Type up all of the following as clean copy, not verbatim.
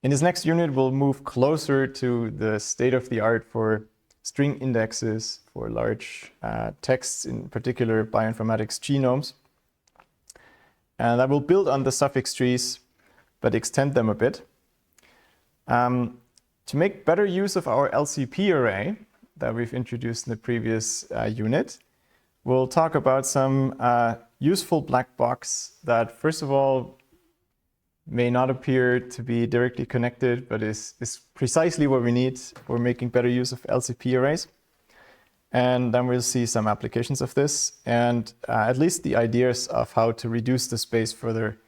In this next unit, we'll move closer to the state-of-the-art for string indexes for large texts, in particular bioinformatics genomes. And I will build on the suffix trees, but extend them a bit. To make better use of our LCP array that we've introduced in the previous unit, we'll talk about some useful black box that, first of all, may not appear to be directly connected, but is precisely what we need for making better use of LCP arrays. And then we'll see some applications of this and at least the ideas of how to reduce the space further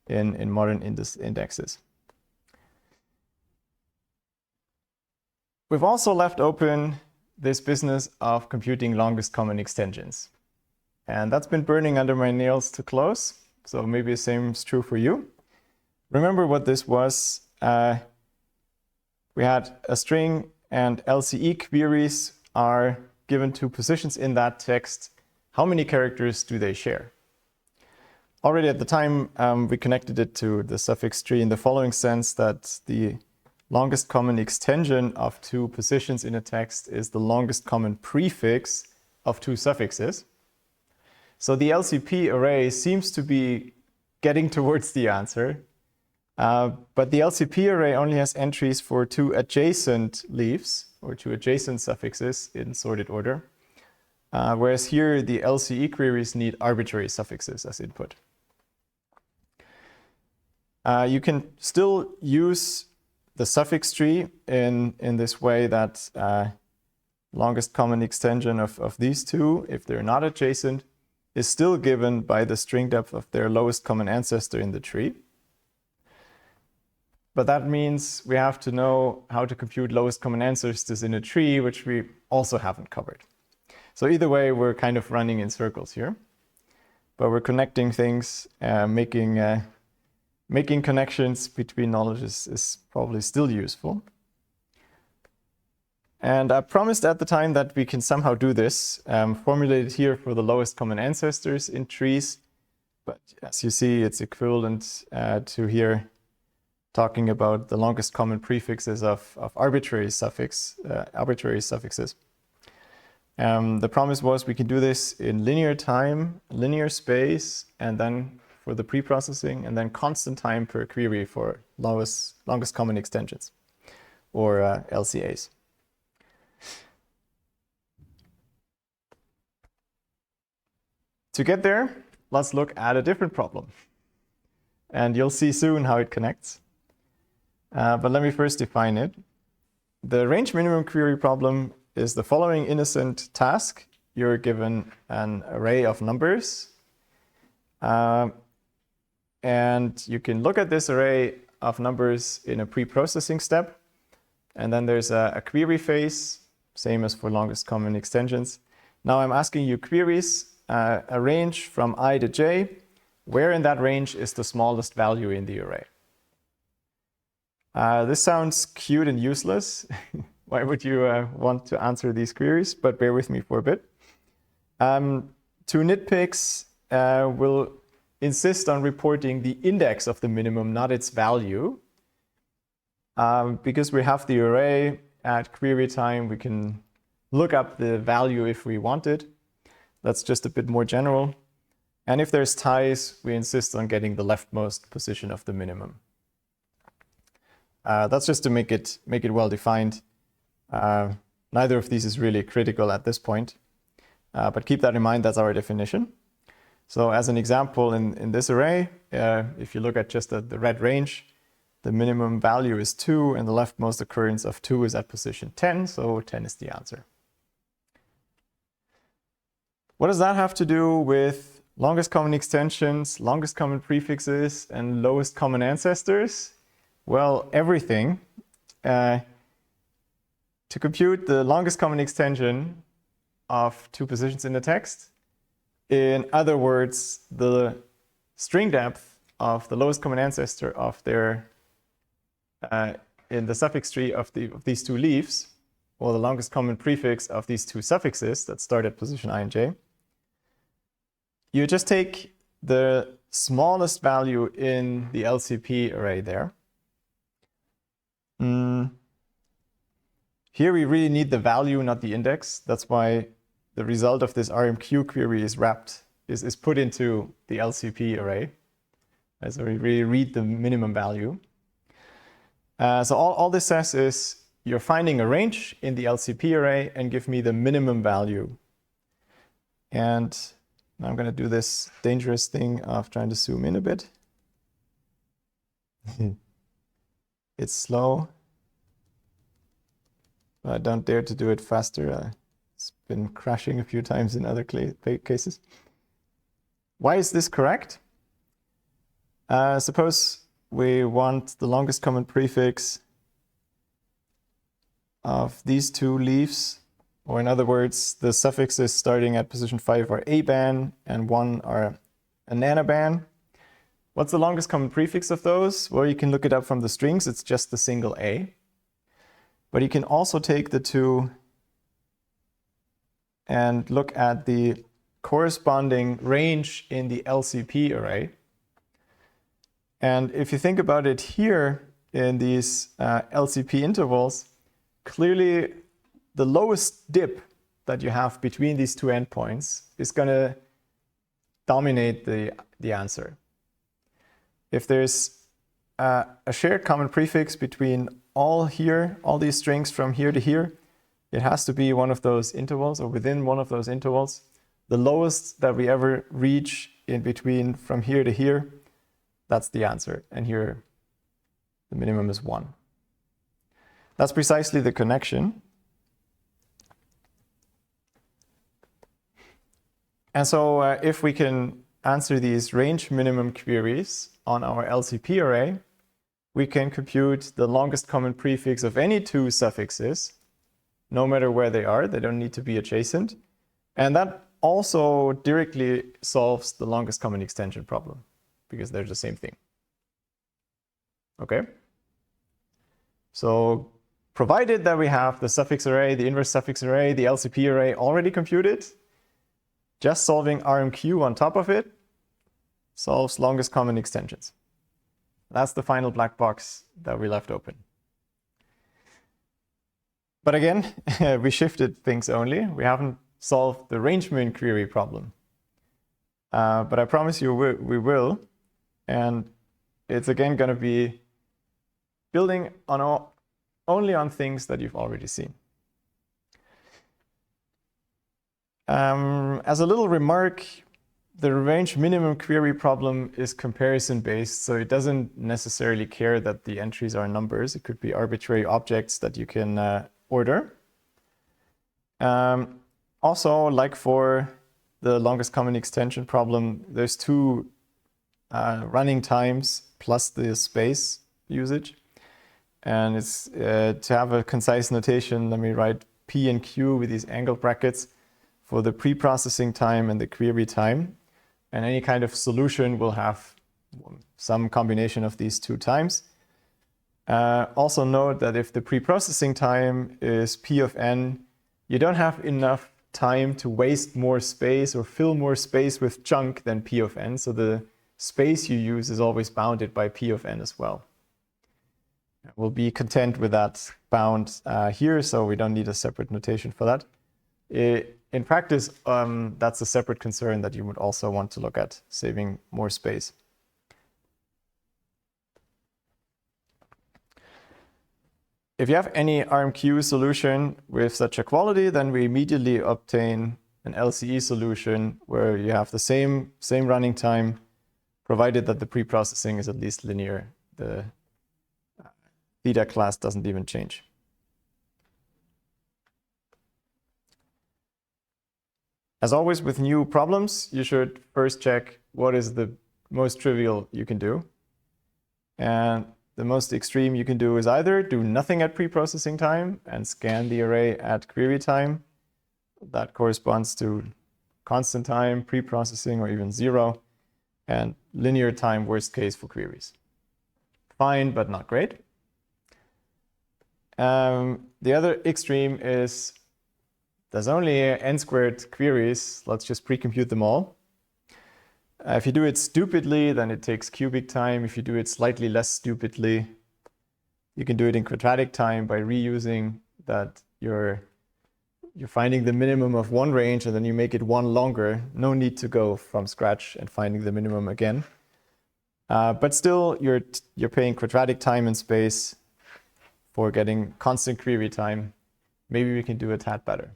in modern indexes. We've also left open this business of computing longest common extensions. And that's been burning under my nails to close. So maybe the same is true for you. Remember what this was. We had a string and LCE queries are given two positions in that text. How many characters do they share? Already at the time, we connected it to the suffix tree in the following sense that the longest common extension of two positions in a text is the longest common prefix of two suffixes. So the LCP array seems to be getting towards the answer. But the LCP array only has entries for two adjacent leaves or two adjacent suffixes in sorted order. Whereas here the LCE queries need arbitrary suffixes as input. You can still use the suffix tree in this way that longest common extension of these two, if they're not adjacent, is still given by the string depth of their lowest common ancestor in the tree. But that means we have to know how to compute lowest common ancestors in a tree, which we also haven't covered. So either way, we're kind of running in circles here. But we're connecting things, making connections between knowledge is probably still useful. And I promised at the time that we can somehow do this, formulated here for the lowest common ancestors in trees. But as you see, it's equivalent to here talking about the longest common prefixes of arbitrary suffixes. The promise was we can do this in linear time, linear space, and then for the pre-processing, and then constant time per query for longest common extensions, or LCAs. To get there, let's look at a different problem. And you'll see soon how it connects. But let me first define it. The range minimum query problem is the following innocent task. You're given an array of numbers. And you can look at this array of numbers in a pre-processing step. And then there's a query phase, same as for longest common extensions. Now I'm asking you queries, a range from I to j. Where in that range is the smallest value in the array? This sounds cute and useless. Why would you want to answer these queries? But bear with me for a bit. Two nitpicks will insist on reporting the index of the minimum, not its value. Because we have the array at query time, we can look up the value if we want it. That's just a bit more general. And if there's ties, we insist on getting the leftmost position of the minimum. That's just to make it well defined. Neither of these is really critical at this point. But keep that in mind, that's our definition. So as an example, in this array, if you look at just the red range, the minimum value is 2, and the leftmost occurrence of 2 is at position 10, so 10 is the answer. What does that have to do with longest common extensions, longest common prefixes, and lowest common ancestors? Well, everything. To compute the longest common extension of two positions in the text, in other words, the string depth of the lowest common ancestor of their in the suffix tree of these two leaves, or the longest common prefix of these two suffixes that start at position I and j, you just take the smallest value in the LCP array there, Here we really need the value, not the index. That's why the result of this RMQ query is put into the LCP array. So we really read the minimum value. So all this says is you're finding a range in the LCP array and give me the minimum value. And now I'm going to do this dangerous thing of trying to zoom in a bit. It's slow. I don't dare to do it faster. It's been crashing a few times in other cases. Why is this correct? Suppose we want the longest common prefix of these two leaves, or in other words, the suffixes starting at position 5 are A-ban and 1 are a nanoban. What's the longest common prefix of those? Well, you can look it up from the strings. It's just the single A. But you can also take the two and look at the corresponding range in the LCP array. And if you think about it here in these LCP intervals, clearly the lowest dip that you have between these two endpoints is going to dominate the answer. If there's a shared common prefix between all these strings from here to here, it has to be one of those intervals or within one of those intervals. The lowest that we ever reach in between from here to here, that's the answer. And here, the minimum is 1. That's precisely the connection. And so if we can answer these range minimum queries on our LCP array, we can compute the longest common prefix of any two suffixes, no matter where they are. They don't need to be adjacent. And that also directly solves the longest common extension problem, because they're the same thing. Okay? So provided that we have the suffix array, the inverse suffix array, the LCP array already computed, just solving RMQ on top of it solves longest common extensions. That's the final black box that we left open. But again, we shifted things only. We haven't solved the range min query problem. But I promise you we will. And it's again going to be building on only on things that you've already seen. As a little remark, the range minimum query problem is comparison based, so it doesn't necessarily care that the entries are numbers. It could be arbitrary objects that you can order. Also, like for the longest common extension problem, there's two running times plus the space usage. And it's to have a concise notation, let me write P and Q with these angle brackets for the pre-processing time and the query time. And any kind of solution will have some combination of these two times. Also note that if the pre-processing time is P of n, you don't have enough time to waste more space or fill more space with junk than P of n. So the space you use is always bounded by P of n as well. We'll be content with that bound here, so we don't need a separate notation for that. In practice, that's a separate concern that you would also want to look at, saving more space. If you have any RMQ solution with such a quality, then we immediately obtain an LCE solution where you have the same running time, provided that the pre-processing is at least linear. The theta class doesn't even change. As always with new problems, you should first check what is the most trivial you can do. And the most extreme you can do is either do nothing at pre-processing time and scan the array at query time. That corresponds to constant time, pre-processing, or even 0, and linear time, worst case for queries. Fine, but not great. The other extreme is there's only n squared queries. Let's just pre-compute them all. If you do it stupidly, then it takes cubic time. If you do it slightly less stupidly, you can do it in quadratic time by reusing that you're finding the minimum of one range and then you make it one longer. No need to go from scratch and finding the minimum again. But still, you're paying quadratic time and space for getting constant query time. Maybe we can do a tad better.